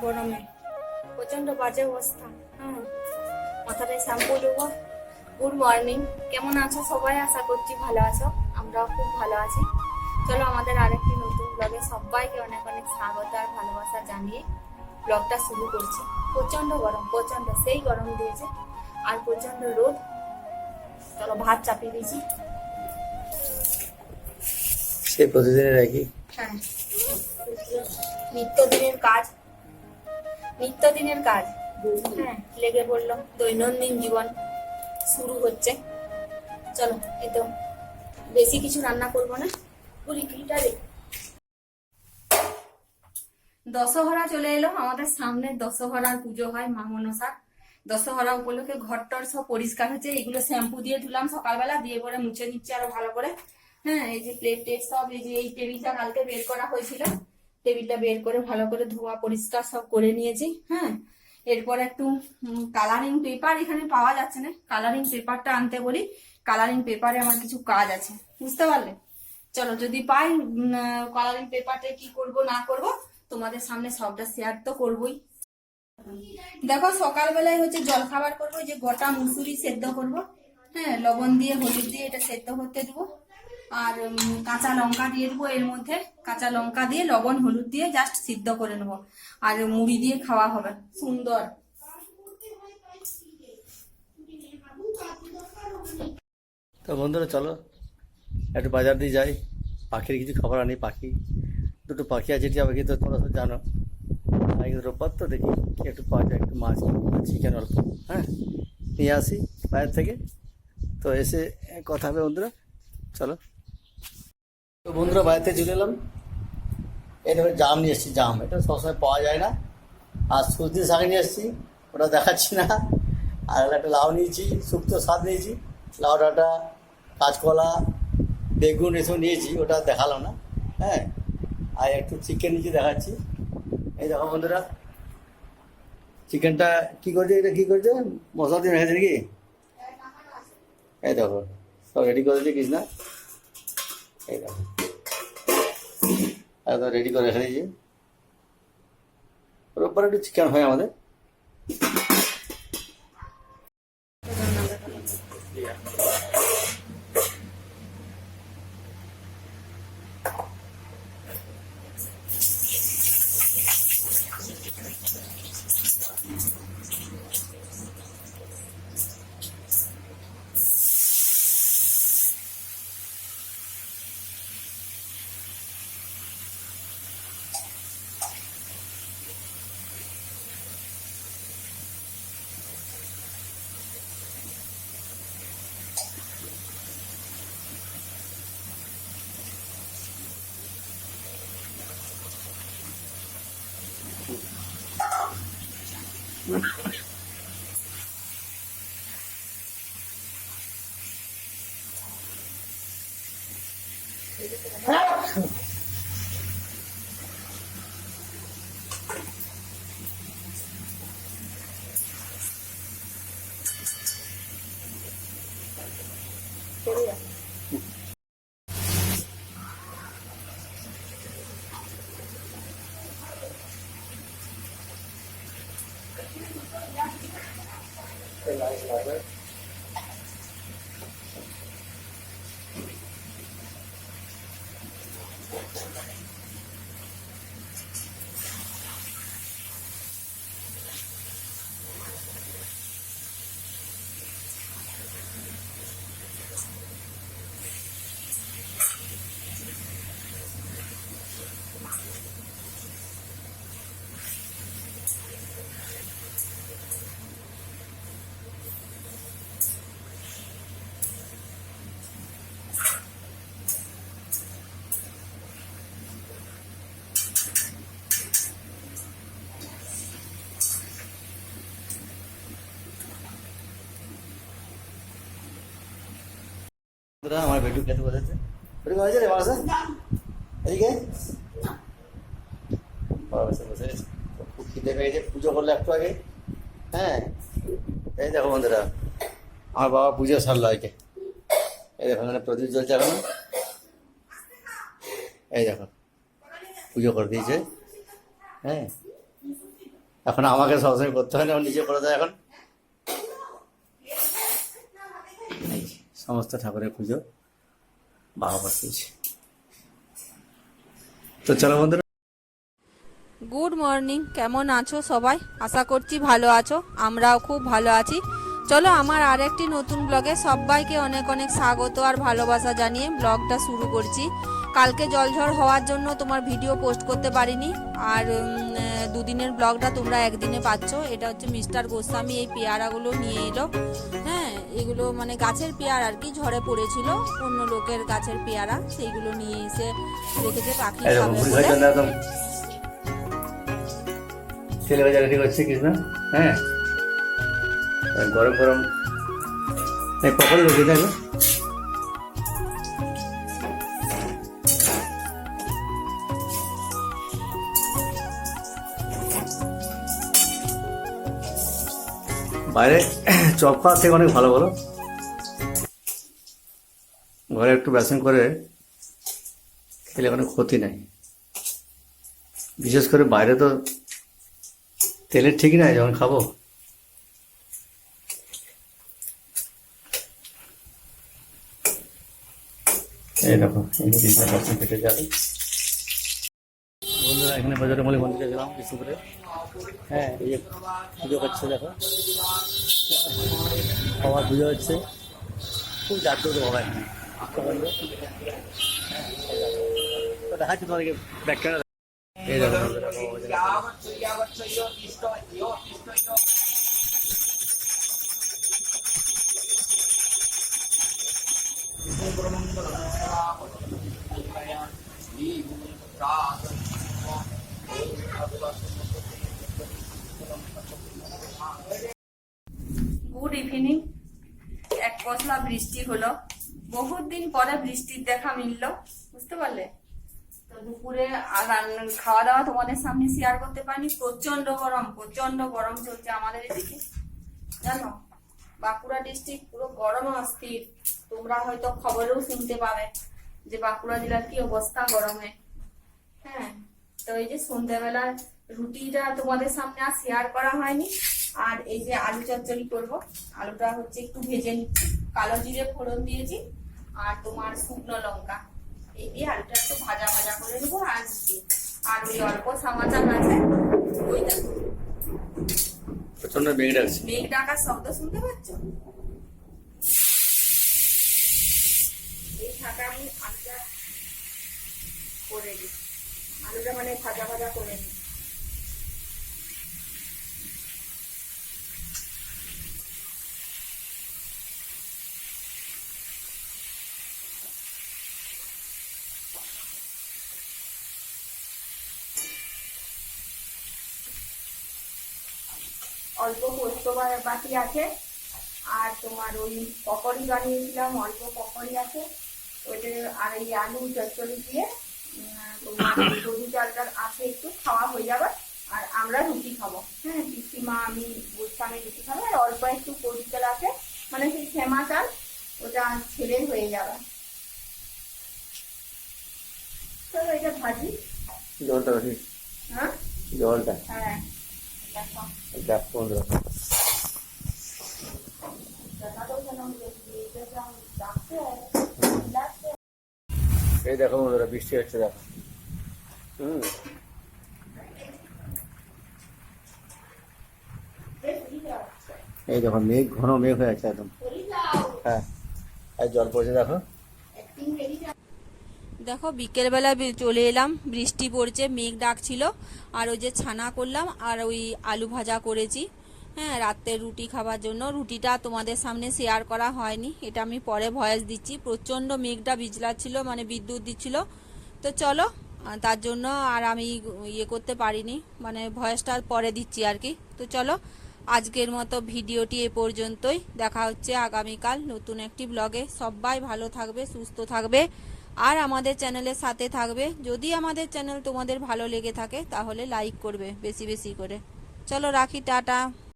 গরমে প্রচন্ড বাজে অবস্থা। হ্যাঁ, মাথাটায় শ্যাম্পু দেবো। গুড মর্নিং, কেমন আছো সবাই? আশা করছি ভালো আছো, আমরাও খুব ভালো আছি। চলো আমাদের আরেকটি নতুন ব্লগে সবাইকে অনেক অনেক স্বাগত আর ভালোবাসা জানিয়ে ব্লগটা শুরু করছি। প্রচন্ড গরম, প্রচন্ড সেই গরম দিয়েছে আর প্রচন্ড রোদ। চলো ভাত চাপিয়ে দিয়েছি। সে প্রতিদিনের একই। হ্যাঁ, নিত্যদিনের কাজ, নিত্যদিনের কাজ। হ্যাঁ, লেগে পড়লাম, দৈনন্দিন জীবন শুরু হচ্ছে। চলো, এই তো বেশি কিছু রান্না করবো না, পুরি কিটারে। দশহরা চলে এলো, আমাদের সামনে দশহরার পুজো হয় মা মনসার। দশহরা উপলক্ষে ঘরটর সব পরিষ্কার হচ্ছে, এগুলো শ্যাম্পু দিয়ে ধুলাম সকালবেলা, দিয়ে পরে মুছে নিচ্ছে আরো ভালো করে। হ্যাঁ, এই যে প্লেট টেট সব, এই যে এই টেবিলটা কালকে বের করা হয়েছিল, টেবিলটা বের করে ভালো করে ধোয়া পরিষ্কার সব করে নিয়েছি। হ্যাঁ, এরপর একটু কালারিং পেপার এখানে পাওয়া যাচ্ছে না, কালারিং পেপারটা আনতে বলি। কালারিং পেপারে আমার কিছু কাজ আছে, বুঝতে পারলে? চলো, যদি পাই কালারিং পেপারটা কি করব না করব তোমাদের সামনে সবটা শেয়ার তো করবোই। দেখো, সকালবেলায় হচ্ছে জল খাবার করবো, যে গোটা মুসুরি সেদ্ধ করব। হ্যাঁ, লবণ দিয়ে হলুদ দিয়ে এটা সেদ্ধ করতে দেবো। আর কাঁচা লঙ্কা দিয়ে দেবো এর মধ্যে, কাঁচা লঙ্কা দিয়ে লবণ হলুদ দিয়ে জাস্ট সিদ্ধ করে নেবো। আর মুড়ি দিয়ে খাওয়া হবে সুন্দর। তো বন্ধুরা চলো একটু বাজার দিয়ে যাই, পাখির কিছু খাবার আনি। দুটো পাখি আছে, টিয়া পাখি তো তোমরা তো জানো। কিন্তু রোববার তো দেখি কি একটু পাওয়া যায়, একটু মাছ চিকেন অল্প হ্যাঁ নিয়ে আসি বাইরে থেকে। তো এসে কথা হবে বন্ধুরা, চলো। তো বন্ধুরা বাড়িতে চলে এলাম। এই ধরো জাম নিয়ে এসেছি, জাম এটা সবসময় পাওয়া যায় না। আর সর্দি শাক নিয়ে এসেছি, ওটা দেখাচ্ছি না। আর একটা লাউ নিয়েছি, শুক্তো শাক নিয়েছি, লাউ ডাঁটা, কাঁচকলা, বেগুন এসব নিয়েছি, ওটা দেখালাম না। হ্যাঁ, আর একটু চিকেন নিয়েছি, দেখাচ্ছি। এই দেখো বন্ধুরা, চিকেনটা কী করছে, এটা কী করছে, মশলা দিয়ে রেখেছে নাকি? এই দেখো সব রেডি করে দিয়েছে কৃষ্ণা, এই দেখো একদম রেডি করে রেখে দিয়েছি। রোববার একটু চিকেন হয় আমাদের। আমার বেটু খেতে বসেছে, বেটু হয়েছে রে বাসা এদিকে বসে বসে খুব খিদে পেয়েছে, পুজো করলো একটু আগে। হ্যাঁ, এই দেখো বন্ধুরা, আমার বাবা পুজো সারলো আজকে। এই দেখো এখানে প্রদীপ জ্বলছে এখন। এই দেখো পুজো করে দিয়েছে। হ্যাঁ, এখন আমাকে সবসময় করতে হয় না, ও নিজে করে দেয় এখন। এই যে, সমস্ত ঠাকুরের পুজো বাবা বসিয়েছে। তো চলো বন্ধুরা, গুড মর্নিং, কেমন আছো সবাই? আশা করছি ভালো আছো, আমরাও খুব ভালো আছি। চলো আমার আর একটি নতুন ব্লগে সবাইকে অনেক অনেক স্বাগত আর ভালোবাসা জানিয়ে ব্লগটা শুরু করছি। কালকে জলঝড় হওয়ার জন্য তোমার ভিডিও পোস্ট করতে পারিনি, আর দুদিনের ব্লগটা তোমরা একদিনে পাচ্ছ। এটা হচ্ছে মিস্টার গোস্বামী এই পেয়ারাগুলো নিয়ে এলো। হ্যাঁ, এগুলো মানে গাছের পেয়ারা আর কি, ঝড়ে পড়েছিল অন্য লোকের গাছের পেয়ারা, সেইগুলো নিয়ে এসে রেখেছে পাখি এরকম খাবে মুড়ি বলে। ভাজা একদম তেলে ভাজা রেডি করছে কৃষ্ণা। হ্যাঁ, আর গরম গরম এই পকোড়ি রয়েছে, দেখো। বাইরে চপ খাওয়ার থেকে অনেক ভালো, বলো? ঘরে একটু বেসন করে খেলে কোনো ক্ষতি নাই। বিশেষ করে বাইরে তো তেলের ঠিক নাই যখন খাবো। এই দেখো, বেসন কেটে যাবে। বন্ধুরা, এখানে বাজারে মলে মন্দিরে গেলাম বিষ্ণুপুরে। হ্যাঁ, এই যে পুজো করছে, দেখো বাবার পুজো হচ্ছে। খুব জাগ্রত বাবা এখানে। দেখাচ্ছি তোমাদেরকে ব্যাখ্যা। এই দেখো বন্ধুরা, বাবা গুড ইভিনিং। এক পশলা বৃষ্টি হলো, বহুত দিন পরে বৃষ্টির দেখা মিললো, বুঝতে পারলে? তো দুপুরে আর খাওয়া দাওয়া তোমাদের সামনে শেয়ার করতে পারিনি। প্রচন্ড গরম চলছে আমাদের এদিকে, জানো। বাঁকুড়া ডিস্ট্রিক্ট পুরো গরম অস্থির। তোমরা হয়তো খবরেও শুনতে পাবে যে বাঁকুড়া জেলার কি অবস্থা গরমে। হ্যাঁ, তো এই যে সন্ধ্যাবেলার রুটিটা তোমাদের সামনে আর শেয়ার করা হয়নি। আর এই যে আলু চচ্চড়ি করবো, আলুটা হচ্ছে একটু ভেজে নিচ্ছি, কালো জিরে ফোড়ন দিয়েছি আর তোমার শুকনো লঙ্কা, এই দিয়ে আলুটা একটু ভাজা ভাজা করে নেবো। আর আর ওই অল্প সামাচার আছে, ওই দেখো প্রচন্ড মেঘ ডাকছে। মেঘ ডাকার শব্দ শুনতে পাচ্ছ? এই থাকা আমি আলুটা করে দিই, আলুটা মানে ভাজা ভাজা করে নিই। অল্প পোস্ত বাটি আছে, আর তোমার ওই পকোড়ি বানিয়েছিলাম, অল্প পকোড়ি আছে ওইটা। আর এই আলু চচ্চড়ি দিয়ে তোমার গরু চালটা আছে, একটু খাওয়া হয়ে যাবে। আর আমরা রুটি খাবো। হ্যাঁ, পিসিমা আমি গোস্বামী রুটি খাবো। আর অল্প একটু কড়ি চাল আছে, মানে সেই শ্যামা চাল, ওটা ছেড়ে হয়ে যাবে। চলো এটা ভাজি। জলটা রাখি। হ্যাঁ জলটা, হ্যাঁ দেখো দেখো বন্ধুরা, এই দেখো বন্ধুরা, বৃষ্টি হচ্ছে, দেখো। এই দেখো মেঘ, ঘন মেঘ হয়ে আছে একদম। হ্যাঁ, আর জল পড়ছে, দেখো। দেখো বিকেলবেলা চলে এলাম, বৃষ্টি পড়ছে, মেঘ ডাকছিল। আর ওই যে ছানা করলাম আর ওই আলু ভাজা করেছি। হ্যাঁ, রাতে রুটি খাবার জন্য। রুটিটা তোমাদের সামনে শেয়ার করা হয়নি, এটা আমি পরে ভয়েস দিচ্ছি। প্রচণ্ড মেঘটা বিজলাচ্ছিল, মানে বিদ্যুৎ দিচ্ছিল। তো চলো, তার জন্য আর আমি ইয়ে করতে পারিনি, মানে ভয়েসটা পরে দিচ্ছি আর কি। তো চলো, আজকের মতো ভিডিওটি এ পর্যন্তই। দেখা হচ্ছে আগামীকাল নতুন একটি ব্লগে। সবাই ভালো থাকবে, সুস্থ থাকবে আর আমাদের চ্যানেলের সাথে থাকবে। যদি আমাদের চ্যানেল তোমাদের ভালো লেগে থাকে তাহলে লাইক করবে বেশি বেশি করে। চলো রাখি, টাটা।